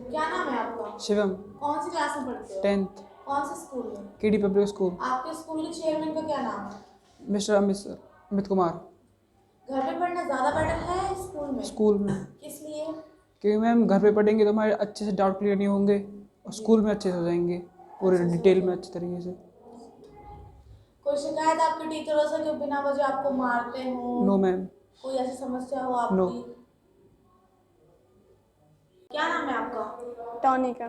क्या नाम है आपका? शिवम। कौन सी क्लास में पढ़ते हो? 10th। कौन से स्कूल में? KD public school. आपके स्कूल के चेयरमैन का क्या नाम है? मिस्टर अमित कुमार। घर पे पढ़ना ज्यादा बेटर है स्कूल में? स्कूल में, किस लिए? क्योंकि मैम घर पे पढ़ेंगे तो हमारे अच्छे से डाउट क्लियर नहीं होंगे और स्कूल में अच्छे से हो जाएंगे, पूरे अच्छे से डिटेल हो में जाएंगे। अच्छे तरीके से। कोई शिकायत आपके टीचरों से कि बिना वजह आपको मारते हो? No ma'am. कोई ऐसी समस्या हो नो। आपकी? क्या नाम है आपका? टॉनिका।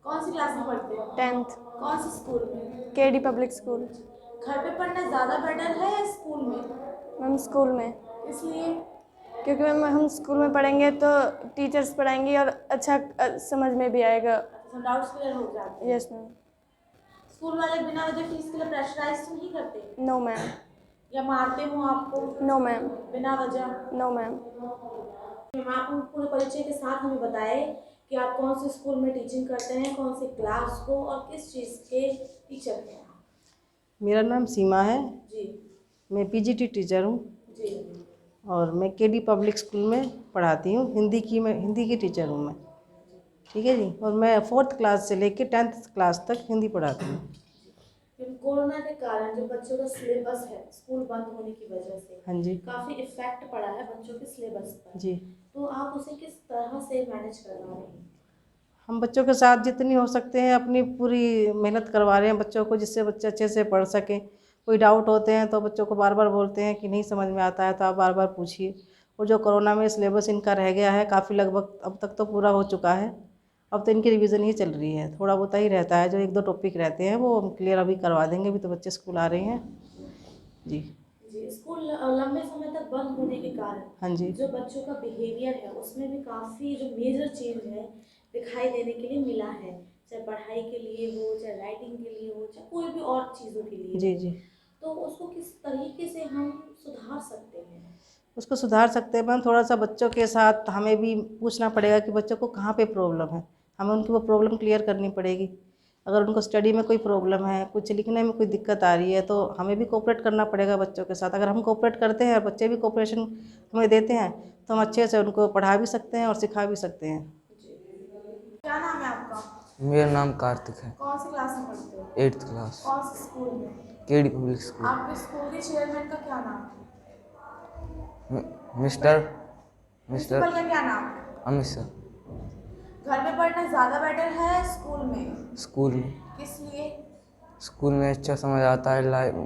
कौन सी क्लास में पढ़ते हो? 10th। कौन से स्कूल में? KD public school. घर पे पढ़ना ज्यादा बेटर है या स्कूल में? मैम स्कूल में, इसलिए? क्योंकि मैम हम स्कूल में पढ़ेंगे तो टीचर्स पढ़ाएंगी और अच्छा समझ में भी आएगा। डाउट्स क्लियर हो जाते हैं। Yes ma'am. स्कूल वाले बिना वजह फीस के लिए प्रेशराइज तो नहीं करते? No ma'am. या मारते हो आपको नो मैम। बिना वजह? No ma'am. आप पूरे परिचय के साथ हमें बताएं कि आप कौन से स्कूल में टीचिंग करते हैं, कौन से क्लास को, और किस चीज़ के टीचर हैं आप? मेरा नाम सीमा है। जी। मैं पीजीटी टीचर हूँ जी। और मैं केडी पब्लिक स्कूल में पढ़ाती हूँ। हिंदी की टीचर हूँ मैं। ठीक है जी। और मैं 4th क्लास से लेकर 10th क्लास तक हिंदी पढ़ाती हूँ। फिर कोरोना के कारण जो बच्चों का सिलेबस है स्कूल बंद होने की वजह से, हाँ जी। काफ़ी इफेक्ट पड़ा है बच्चों के सिलेबस पर। जी। तो आप उसे किस तरह से मैनेज करवा रहे हैं? हम बच्चों के साथ जितनी हो सकते हैं अपनी पूरी मेहनत करवा रहे हैं बच्चों को, जिससे बच्चे अच्छे से पढ़ सकें। कोई डाउट होते हैं तो बच्चों को बार बार बोलते हैं कि नहीं समझ में आता है तो आप बार बार पूछिए। और जो कोरोना में सिलेबस इनका रह गया है काफ़ी, लगभग अब तक तो पूरा हो चुका है। अब तो इनकी रिवीजन ही चल रही है, थोड़ा बहुत ही रहता है, जो 1-2 टॉपिक रहते हैं वो हम क्लियर अभी करवा देंगे। अभी तो बच्चे स्कूल आ रहे हैं जी। जी। स्कूल लंबे समय तक बंद होने के कारण हाँ जी। जो बच्चों का बिहेवियर है उसमें भी काफ़ी जो मेजर चेंज है दिखाई देने के लिए मिला है, चाहे पढ़ाई के लिए हो, चाहे राइटिंग के लिए हो, चाहे कोई भी और चीज़ों के लिए। जी जी। तो उसको किस तरीके से हम सुधार सकते हैं? उसको सुधार सकते हैं मैम, थोड़ा सा बच्चों के साथ हमें भी पूछना पड़ेगा कि बच्चों को कहाँ पे प्रॉब्लम है। हमें उनकी वो प्रॉब्लम क्लियर करनी पड़ेगी। अगर उनको स्टडी में कोई प्रॉब्लम है, कुछ लिखने में कोई दिक्कत आ रही है, तो हमें भी कोऑपरेट करना पड़ेगा बच्चों के साथ। अगर हम कोऑपरेट करते हैं, बच्चे भी कोऑपरेशन हमें देते हैं, तो हम अच्छे से उनको पढ़ा भी सकते हैं और सिखा भी सकते हैं। क्या नाम है आपका? मेरा नाम कार्तिक है। कौन सी क्लास में पढ़ते हो? 8th class. कौन से स्कूल में? KD public school. आपके स्कूल के चेयरमैन का क्या नाम है? मिस्टर प्रिंसिपल का क्या नाम है? अमित सर। घर में पढ़ना ज़्यादा बेटर है स्कूल में? स्कूल में। किस लिए? स्कूल में अच्छा समझ आता है, लाइव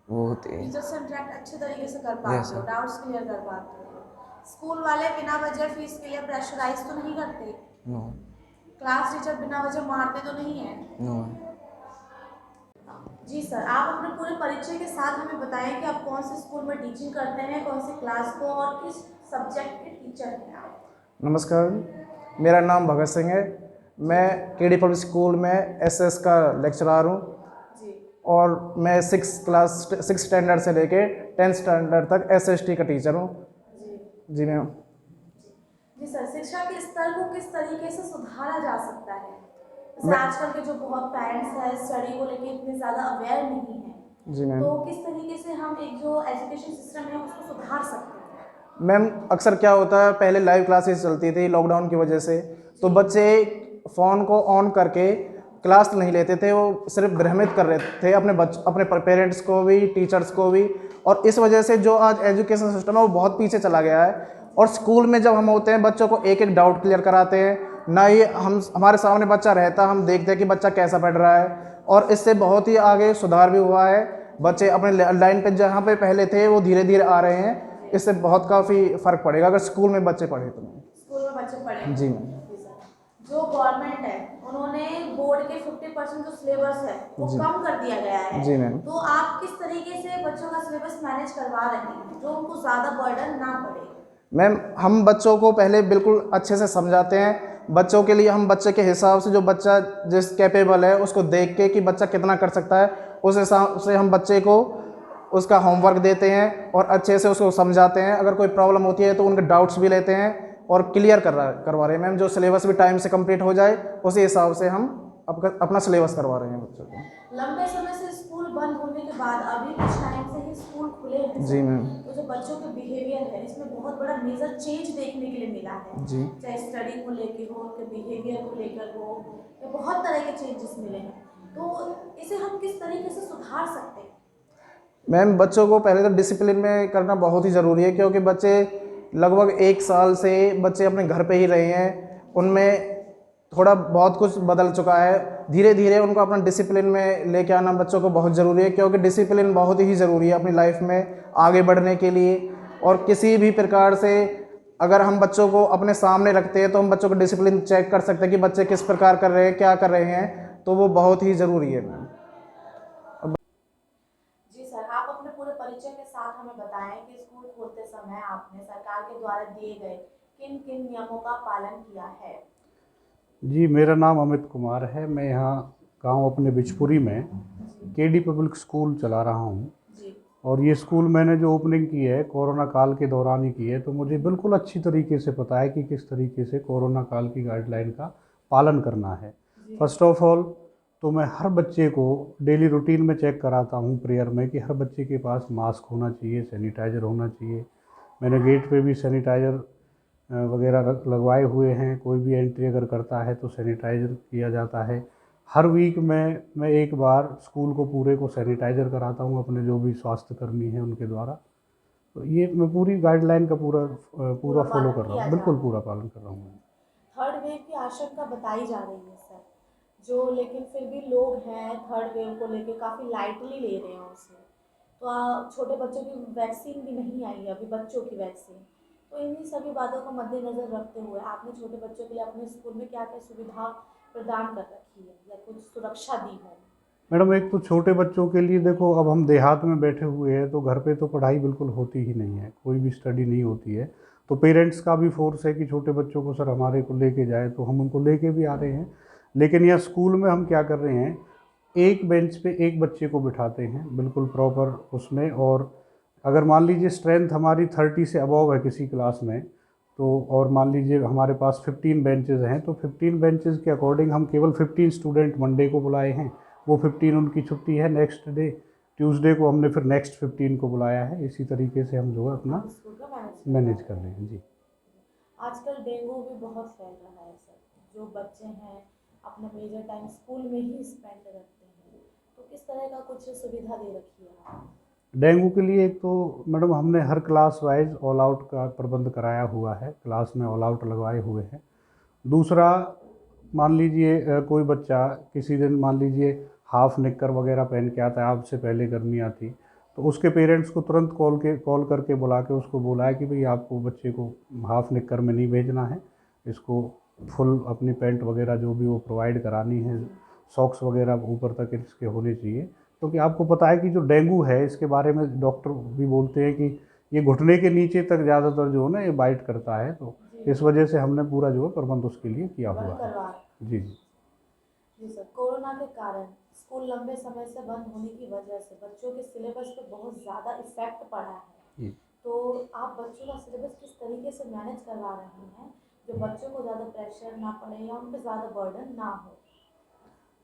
वो होते हैं। टीचर से इंटरेक्ट अच्छे तरीके से कर पाते हो, sir। डाउट्स क्लियर कर पाते हो। स्कूल वाले बिना वजह फीस के लिए प्रेशराइज तो नहीं करते? नो। क्लास टीचर बिना वजह मारते तो नहीं है? नो। जी सर, आप अपने पूरे परिचय के साथ हमें बताएं कि आप कौन से स्कूल में टीचिंग करते हैं, कौन सी क्लास को, और किस सब्जेक्ट के टीचर हैं आप? नमस्कार, मेरा नाम भगत सिंह है। मैं केडी पब्लिक स्कूल में एसएस का लेक्चरर हूँ जी। और मैं 6 स्टैंडर्ड से लेके 10th स्टैंडर्ड तक एसएसटी का टीचर हूँ। जी। जी मैम। जी सर, शिक्षा के स्तर को किस तरीके से सुधारा जा सकता है? जैसे आजकल के जो बहुत पेरेंट्स हैं स्टडी को लेके इतने ज़्यादा अवेयर नहीं हैं। जी मैम। तो किस तरीके से हम एक जो एजुकेशन सिस्टम है उसको सुधार सकते हैं? मैम अक्सर क्या होता है, पहले लाइव क्लासेस चलती थी लॉकडाउन की वजह से, तो बच्चे फ़ोन को ऑन करके क्लास नहीं लेते थे, वो सिर्फ भ्रमित कर रहे थे अपने पेरेंट्स को भी, टीचर्स को भी। और इस वजह से जो आज एजुकेशन सिस्टम है वो बहुत पीछे चला गया है। और स्कूल में जब हम होते हैं बच्चों को एक एक डाउट क्लियर कराते हैं, ना ही हमारे सामने बच्चा रहता, हम देखते हैं कि बच्चा कैसा पढ़ रहा है। और इससे बहुत ही आगे सुधार भी हुआ है। बच्चे अपने लाइन पे जहाँ पे पहले थे वो धीरे धीरे आ रहे हैं। इससे बहुत काफ़ी फ़र्क पड़ेगा अगर स्कूल में बच्चे पढ़े तो। स्कूल में बच्चे पढ़े? जी। जो गवर्नमेंट है उन्होंने बोर्ड के 50% जो सिलेबस है वो कम कर दिया गया है। जी मैम। तो आप किस तरीके से बच्चों का सिलेबस मैनेज करवा रहे हैं जो उनको ज़्यादा बर्डन ना पड़े? मैम हम बच्चों को पहले बिल्कुल अच्छे से समझाते हैं। बच्चों के लिए हम बच्चे के हिसाब से, जो बच्चा जिस कैपेबल है उसको देख के कि बच्चा कितना कर सकता है, उस हिसाब से हम बच्चे को उसका होमवर्क देते हैं और अच्छे से उसको समझाते हैं। अगर कोई प्रॉब्लम होती है तो उनके डाउट्स भी लेते हैं और क्लियर करवा रहे हैं मैम। जो सिलेबस भी टाइम से कंप्लीट हो जाए उसी हिसाब से हम अपना सिलेबस करवा रहे हैं बच्चों को। लंबे समय से स्कूल बंद होने के बाद अभी कुछ टाइम से ही स्कूल खुले हैं जी मैम। तो जो बच्चों के बिहेवियर है इसमें बहुत बड़ा मेजर चेंज देखने के लिए मिला है। जी। चाहे स्टडी को लेके हो, उनके बिहेवियर को लेकर हो, या बहुत तरह के चेंजेस मिले हैं। तो इसे हम किस तरीके से सुधार सकते हैं? मैम बच्चों को पहले तो डिसिप्लिन में करना बहुत ही ज़रूरी है, क्योंकि बच्चे लगभग 1 साल से बच्चे अपने घर पे ही रहे हैं, उनमें थोड़ा बहुत कुछ बदल चुका है। धीरे धीरे उनको अपना डिसिप्लिन में लेके आना बच्चों को बहुत ज़रूरी है, क्योंकि डिसिप्लिन बहुत ही ज़रूरी है अपनी लाइफ में आगे बढ़ने के लिए। और किसी भी प्रकार से अगर हम बच्चों को अपने सामने रखते हैं तो हम बच्चों को डिसिप्लिन चेक कर सकते हैं कि बच्चे किस प्रकार कर रहे हैं, क्या कर रहे हैं, तो वो बहुत ही ज़रूरी है मैम। जी सर, आप अपने पूरे परिचय के साथ हमें बताएं कि स्कूल खोलते समय आपने सरकार के द्वारा दिए गए किन किन नियमों का पालन किया है? जी, मेरा नाम अमित कुमार है। मैं यहाँ गांव अपने बिचपुरी में केडी पब्लिक स्कूल चला रहा हूँ। जी। और ये स्कूल मैंने जो ओपनिंग की है कोरोना काल के दौरान ही की है, तो मुझे बिल्कुल अच्छी तरीके से पता है कि किस तरीके से कोरोना काल की गाइडलाइन का पालन करना है। फर्स्ट ऑफ ऑल तो मैं हर बच्चे को डेली रूटीन में चेक कराता हूँ प्रेयर में कि हर बच्चे के पास मास्क होना चाहिए, सैनिटाइज़र होना चाहिए। मैंने गेट पे भी सैनिटाइज़र वगैरह लगवाए हुए हैं। कोई भी एंट्री अगर करता है तो सैनिटाइज़र किया जाता है। हर वीक में मैं एक बार स्कूल को पूरे को सैनिटाइज़र कराता हूँ अपने जो भी स्वास्थ्यकर्मी हैं उनके द्वारा। तो ये मैं पूरी गाइडलाइन का पूरा फॉलो कर रहा हूँ, बिल्कुल पूरा पालन कर रहा हूँ। थर्ड वेव की आशंका बताई जा रही है सर, जो लेकिन फिर भी लोग हैं थर्ड वेव को लेके काफ़ी लाइटली ले रहे हैं उसे। तो छोटे बच्चों की वैक्सीन भी नहीं आई है अभी, बच्चों की वैक्सीन। तो इन्हीं सभी बातों को मद्देनज़र रखते हुए आपने छोटे बच्चों के लिए अपने स्कूल में क्या क्या सुविधा प्रदान कर रखी है या कुछ सुरक्षा दी हो? मैडम, एक तो छोटे बच्चों के लिए देखो, अब हम देहात में बैठे हुए हैं तो घर पे तो पढ़ाई बिल्कुल होती ही नहीं है, कोई भी स्टडी नहीं होती है। तो पेरेंट्स का भी फोर्स है कि छोटे बच्चों को सर हमारे को लेके जाए, तो हम उनको लेके भी आ रहे हैं। लेकिन यहाँ स्कूल में हम क्या कर रहे हैं, एक बेंच पे एक बच्चे को बिठाते हैं बिल्कुल प्रॉपर उसमें। और अगर मान लीजिए स्ट्रेंथ हमारी 30 से अबव है किसी क्लास में, तो और मान लीजिए हमारे पास 15 बेंचेस हैं, तो 15 बेंचेस के अकॉर्डिंग हम केवल 15 स्टूडेंट मंडे को बुलाए हैं। वो 15 उनकी छुट्टी है, नेक्स्ट डे ट्यूसडे को हमने फिर नेक्स्ट 15 को बुलाया है। इसी तरीके से हम जो है अपना स्कूल का मैनेज कर रहे हैं। जी, आजकल डेंगू भी बहुत फैल रहा है सर, जो बच्चे हैं अपना मेजर टाइम स्कूल में ही स्पेंड करते हैं, तो किस तरह का कुछ सुविधा दे रखी है आप? डेंगू के लिए एक तो मैडम हमने हर क्लास वाइज ऑल आउट का प्रबंध कराया हुआ है, क्लास में ऑल आउट लगवाए हुए हैं। दूसरा, मान लीजिए कोई बच्चा किसी दिन मान लीजिए हाफ निक्कर वगैरह पहन के आता है, आपसे पहले गर्मियाँ थी, तो उसके पेरेंट्स को तुरंत कॉल करके बुला के उसको बोला है कि भाई आपको बच्चे को हाफ निक्कर में नहीं भेजना है, इसको फुल अपनी पैंट वगैरह जो भी वो प्रोवाइड करानी है, सॉक्स वगैरह ऊपर तक इसके होने चाहिए। क्योंकि आपको पता है कि जो डेंगू है इसके बारे में डॉक्टर भी बोलते हैं कि ये घुटने के नीचे तक ज़्यादातर जो है ना ये बाइट करता है, तो इस वजह से हमने पूरा जो है प्रबंध उसके लिए किया हुआ है। जी जी जी सर, कोरोना के कारण स्कूल लंबे समय से बंद होने की वजह से बच्चों के सिलेबस पे बहुत ज़्यादा इफेक्ट पड़ा है। तो आप बच्चों का सिलेबस किस तरीके से मैनेज करवा रहे हैं जो बच्चों को ज़्यादा प्रेशर ना पड़े या उन पर ज़्यादा बर्डन ना हो?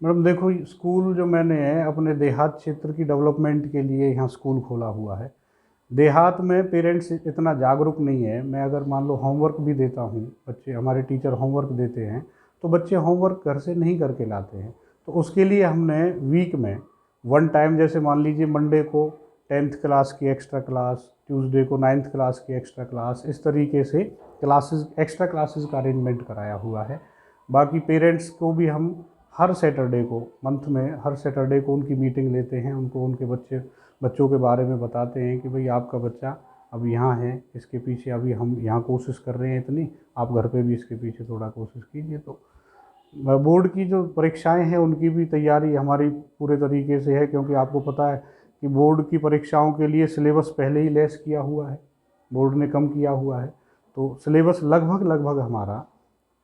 मैडम देखो, स्कूल जो मैंने है अपने देहात क्षेत्र की डेवलपमेंट के लिए यहाँ स्कूल खोला हुआ है। देहात में पेरेंट्स इतना जागरूक नहीं है। मैं अगर मान लो होमवर्क भी देता हूँ, बच्चे हमारे टीचर होमवर्क देते हैं, तो बच्चे होमवर्क घर से नहीं करके लाते हैं। तो उसके लिए हमने वीक में 1 टाइम, जैसे मान लीजिए मंडे को 10th क्लास की एक्स्ट्रा क्लास, ट्यूसडे को 9th क्लास की एक्स्ट्रा क्लास, इस तरीके से क्लासेस एक्स्ट्रा क्लासेस का अरेंजमेंट कराया हुआ है। बाकी पेरेंट्स को भी हम हर सैटरडे को, मंथ में हर सैटरडे को उनकी मीटिंग लेते हैं, उनको उनके बच्चों के बारे में बताते हैं कि भाई आपका बच्चा अब यहाँ है, इसके पीछे अभी हम यहाँ कोशिश कर रहे हैं इतनी, आप घर पे भी इसके पीछे थोड़ा कोशिश कीजिए। तो बोर्ड की जो परीक्षाएं हैं उनकी भी तैयारी हमारी पूरे तरीके से है, क्योंकि आपको पता है कि बोर्ड की परीक्षाओं के लिए सिलेबस पहले ही लेस किया हुआ है, बोर्ड ने कम किया हुआ है। तो सिलेबस लगभग हमारा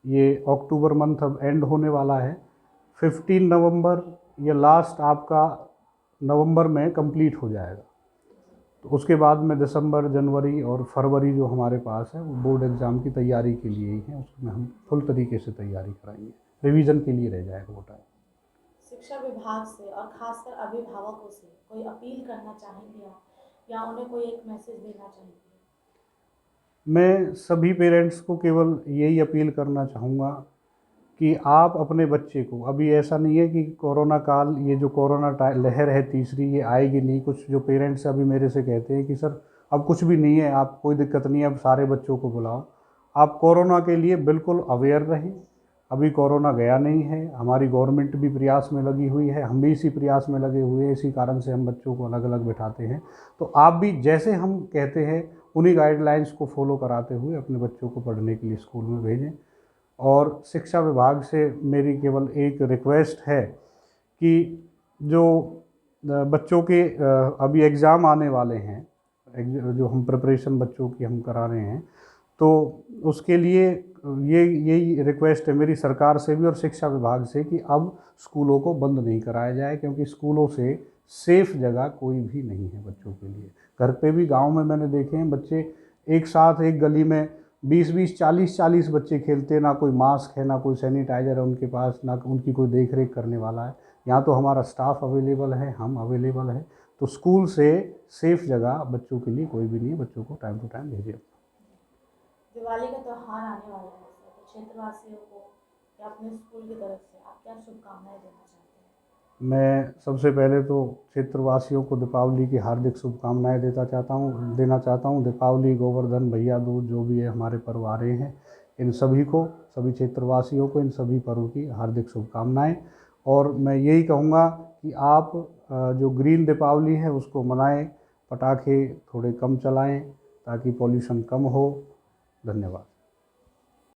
ये अक्टूबर मंथ अब एंड होने वाला है, 15 नवंबर या लास्ट आपका नवंबर में कंप्लीट हो जाएगा। तो उसके बाद में दिसंबर, जनवरी और फरवरी जो हमारे पास है वो बोर्ड एग्ज़ाम की तैयारी के लिए ही है, उसमें हम फुल तरीके से तैयारी कराएंगे, रिवीजन के लिए रह जाएगा वो टाइम। शिक्षा विभाग से और खासकर अभिभावकों से कोई अपील करना चाहेंगे आप, या उन्हें कोई एक मैसेज देना चाहेंगे? मैं सभी पेरेंट्स को केवल यही अपील करना चाहूँगा कि आप अपने बच्चे को, अभी ऐसा नहीं है कि कोरोना काल, ये जो कोरोना लहर है तीसरी, ये आएगी नहीं। कुछ जो पेरेंट्स अभी मेरे से कहते हैं कि सर अब कुछ भी नहीं है, आप कोई दिक्कत नहीं है, अब सारे बच्चों को बुलाओ। आप कोरोना के लिए बिल्कुल अवेयर रहें। अभी कोरोना गया नहीं है, हमारी गवर्नमेंट भी प्रयास में लगी हुई है, हम भी इसी प्रयास में लगे हुए हैं, इसी कारण से हम बच्चों को अलग अलग बिठाते हैं। तो आप भी जैसे हम कहते हैं उन्हीं गाइडलाइंस को फॉलो कराते हुए अपने बच्चों को पढ़ने के लिए स्कूल में भेजें। और शिक्षा विभाग से मेरी केवल एक रिक्वेस्ट है कि जो बच्चों के अभी एग्ज़ाम आने वाले हैं, जो हम प्रिपरेशन बच्चों की हम करा रहे हैं, तो उसके लिए यही रिक्वेस्ट है मेरी सरकार से भी और शिक्षा विभाग से कि अब स्कूलों को बंद नहीं कराया जाए, क्योंकि स्कूलों से सेफ़ जगह कोई भी नहीं है बच्चों के लिए। घर पे भी गांव में मैंने देखे हैं बच्चे एक साथ एक गली में 20-20, 40-40 बच्चे खेलते हैं, ना कोई मास्क है, ना कोई सैनिटाइज़र है उनके पास, ना उनकी कोई देख रेख करने वाला है। यहाँ तो हमारा स्टाफ अवेलेबल है, हम अवेलेबल है, तो स्कूल से सेफ़ जगह बच्चों के लिए कोई भी नहीं है। बच्चों को टाइम टू टाइम भेजिए। दिवाली का त्यौहार आने वाला है सर, तो क्षेत्रवासियों को या अपने स्कूल की तरफ से आप क्या शुभकामनाएं देना चाहते हैं? मैं सबसे पहले तो क्षेत्रवासियों को दीपावली की हार्दिक शुभकामनाएं देना चाहता हूँ। दीपावली, गोवर्धन, भैया दूज, जो भी है हमारे पर्व आ रहे हैं, इन सभी को, सभी क्षेत्रवासियों को इन सभी पर्व की हार्दिक शुभकामनाएं। और मैं यही कहूँगा कि आप जो ग्रीन दीपावली है उसको मनाएं, पटाखे थोड़े कम चलाएं ताकि पॉल्यूशन कम हो। धन्यवाद।